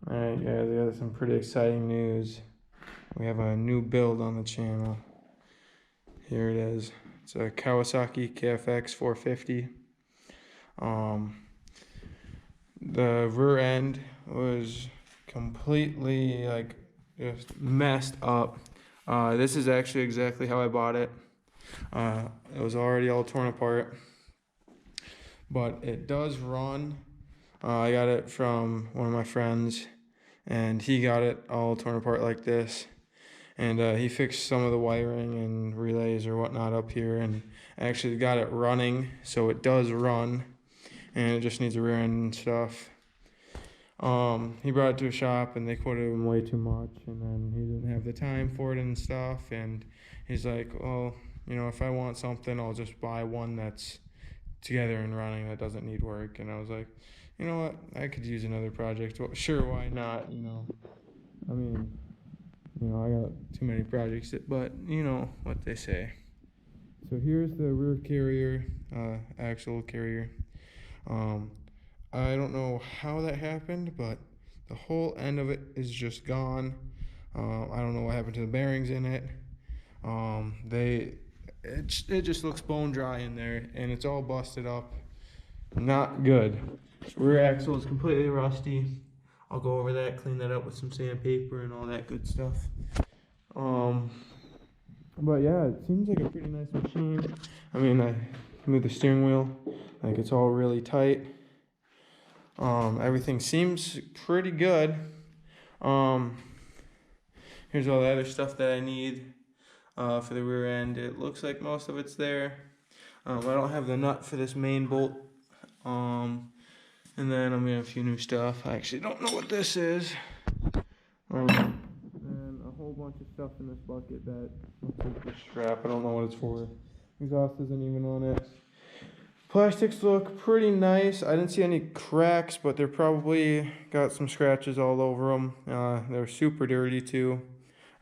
Alright guys, I got some pretty exciting news. We have a new build on the channel. Here it is. It's a Kawasaki KFX 450. The rear end was completely just messed up. This is actually exactly how I bought it. It was already all torn apart, but it does run. I got it from one of my friends, and he got it all torn apart like this. And he fixed some of the wiring and relays or whatnot up here, and actually got it running, so it does run, and it just needs a rear end and stuff. He brought it to a shop, and they quoted him way too much, and then he didn't have the time for it and stuff, and he's like, well, you know, if I want something, I'll just buy one that's together and running that doesn't need work. And I was like, you know what, I could use another project. Well, sure, why not? You know, I mean, you know, I got too many projects, but you know what they say. So here's the rear carrier, axle carrier. I don't know how that happened, but the whole end of it is just gone. I don't know what happened to the bearings in it. It just looks bone dry in there, and it's all busted up. Not good. Rear axle is completely rusty. I'll go over that, clean that up with some sandpaper and all that good stuff. But yeah, it seems like a pretty nice machine. I mean, I moved the steering wheel, like it's all really tight. Everything seems pretty good. Here's all the other stuff that I need for the rear end. It looks like most of it's there. I don't have the nut for this main bolt. And then I'm gonna have a few new stuff. I actually don't know what this is. And a whole bunch of stuff in this bucket that looks like a strap. I don't know what it's for. Exhaust isn't even on it. Plastics look pretty nice. I didn't see any cracks, but they're probably got some scratches all over them. They're super dirty too.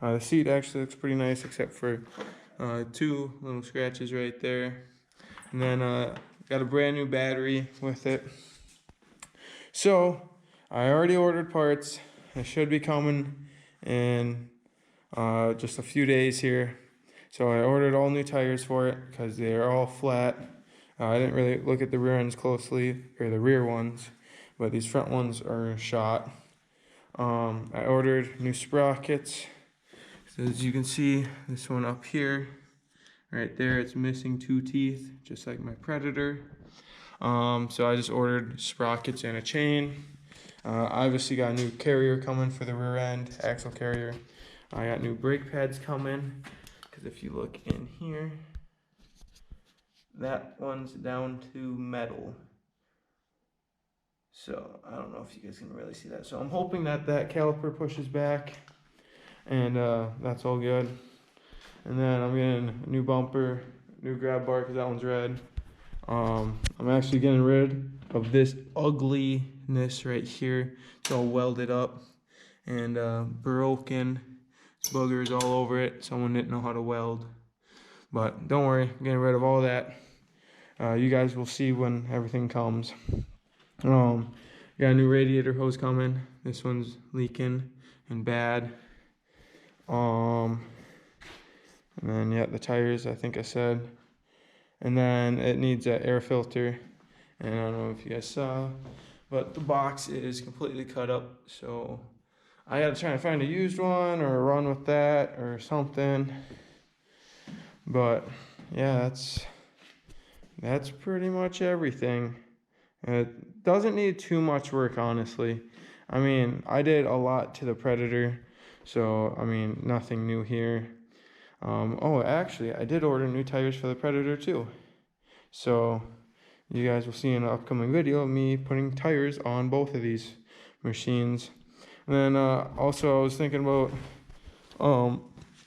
The seat actually looks pretty nice, except for two little scratches right there. And then got a brand new battery with it. So I already ordered parts. It should be coming in just a few days here. So I ordered all new tires for it because they're all flat. I didn't really look at the rear ends closely, or the rear ones, but these front ones are shot. I ordered new sprockets. So as you can see, this one up here, right there, it's missing two teeth, just like my Predator. So I just ordered sprockets and a chain. I obviously got a new carrier coming for the rear end, axle carrier. I got new brake pads coming, because if you look in here, that one's down to metal. So I don't know if you guys can really see that. So I'm hoping that that caliper pushes back, and that's all good. And then I'm getting a new bumper, new grab bar, because that one's red. I'm actually getting rid of this ugliness right here. It's all welded up and broken. Boogers all over it. Someone didn't know how to weld. But don't worry, I'm getting rid of all that. You guys will see when everything comes. Got a new radiator hose coming. This one's leaking and bad. And then yeah, the tires, I think I said. And then it needs an air filter. And I don't know if you guys saw, but the box is completely cut up. So I gotta try and find a used one or run with that or something. But yeah, that's pretty much everything. It doesn't need too much work, honestly. I mean, I did a lot to the Predator, so I mean, nothing new here. Oh, actually, I did order new tires for the Predator too. So you guys will see in an upcoming video of me putting tires on both of these machines. And then also I was thinking about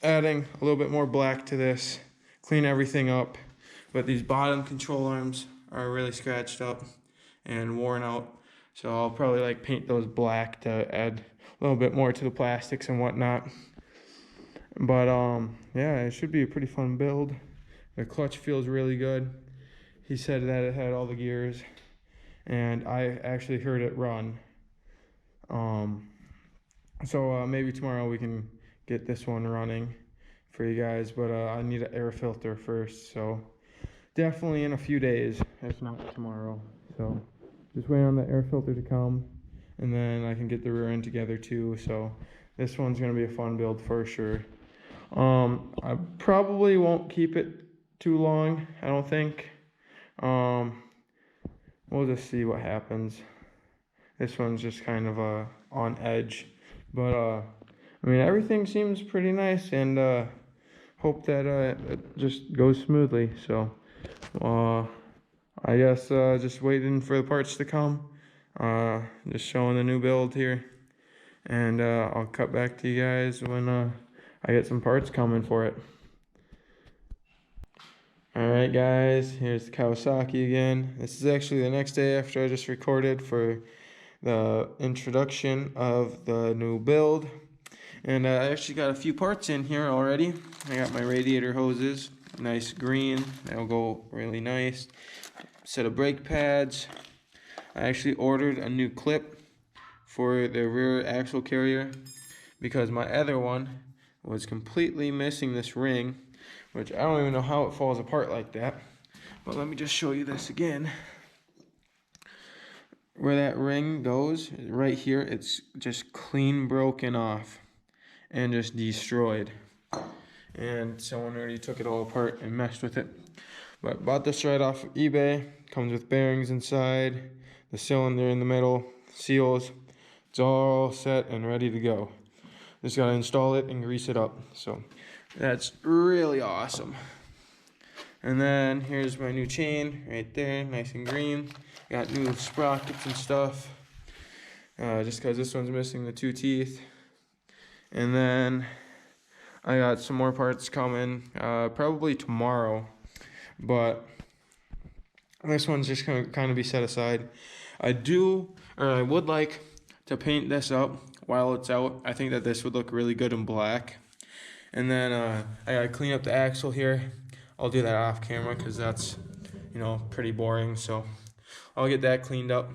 adding a little bit more black to this, clean everything up. But these bottom control arms are really scratched up and worn out. So I'll probably like paint those black to add a little bit more to the plastics and whatnot. But yeah, it should be a pretty fun build. The clutch feels really good. He said that it had all the gears, and I actually heard it run. So maybe tomorrow we can get this one running for you guys, but I need an air filter first, so definitely in a few days, if not tomorrow. So just waiting on the air filter to come, and then I can get the rear end together too. So this one's gonna be a fun build for sure. I probably won't keep it too long, I don't think. We'll just see what happens. This one's just kind of on edge, but I mean, everything seems pretty nice, and hope that it just goes smoothly. So I guess just waiting for the parts to come. Just showing the new build here, and I'll cut back to you guys when I get some parts coming for it. Alright guys, here's the Kawasaki again. This is actually the next day after I just recorded for the introduction of the new build. And I actually got a few parts in here already. I got my radiator hoses, nice green, that'll go really nice. Set of brake pads. I actually ordered a new clip for the rear axle carrier because my other one was completely missing this ring, which I don't even know how it falls apart like that. But let me just show you this again. Where that ring goes, right here, it's just clean broken off and just destroyed. And someone already took it all apart and messed with it. But bought this right off of eBay. Comes with bearings inside, the cylinder in the middle, seals. It's all set and ready to go. Just gotta install it and grease it up. So that's really awesome. And then here's my new chain right there, nice and green. Got new sprockets and stuff, just because this one's missing the 2 teeth. And then I got some more parts coming, probably tomorrow, but this one's just gonna kind of be set aside. I would like to paint this up while it's out. I think that this would look really good in black. And then I gotta clean up the axle here. I'll do that off camera because that's, pretty boring. So I'll get that cleaned up.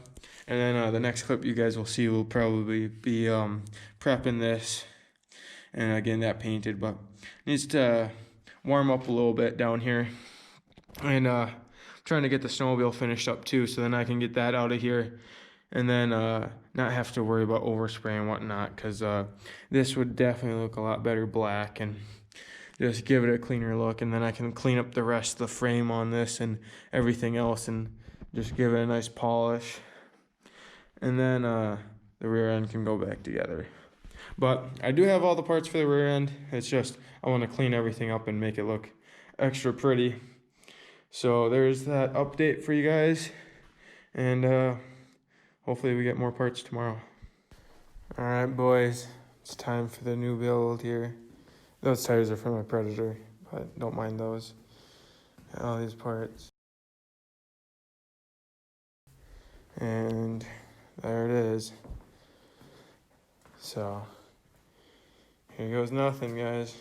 And then the next clip you guys will see will probably be prepping this and getting that painted. But needs to warm up a little bit down here. And trying to get the snowmobile finished up too, so then I can get that out of here. And then not have to worry about overspray and whatnot, because this would definitely look a lot better black and just give it a cleaner look. And then I can clean up the rest of the frame on this and everything else and just give it a nice polish. And then the rear end can go back together. But I do have all the parts for the rear end. It's just I want to clean everything up and make it look extra pretty. So there's that update for you guys. And hopefully we get more parts tomorrow. Alright boys, it's time for the new build here. Those tires are from my Predator, but don't mind those. Got all these parts. And there it is. So, here goes nothing, guys.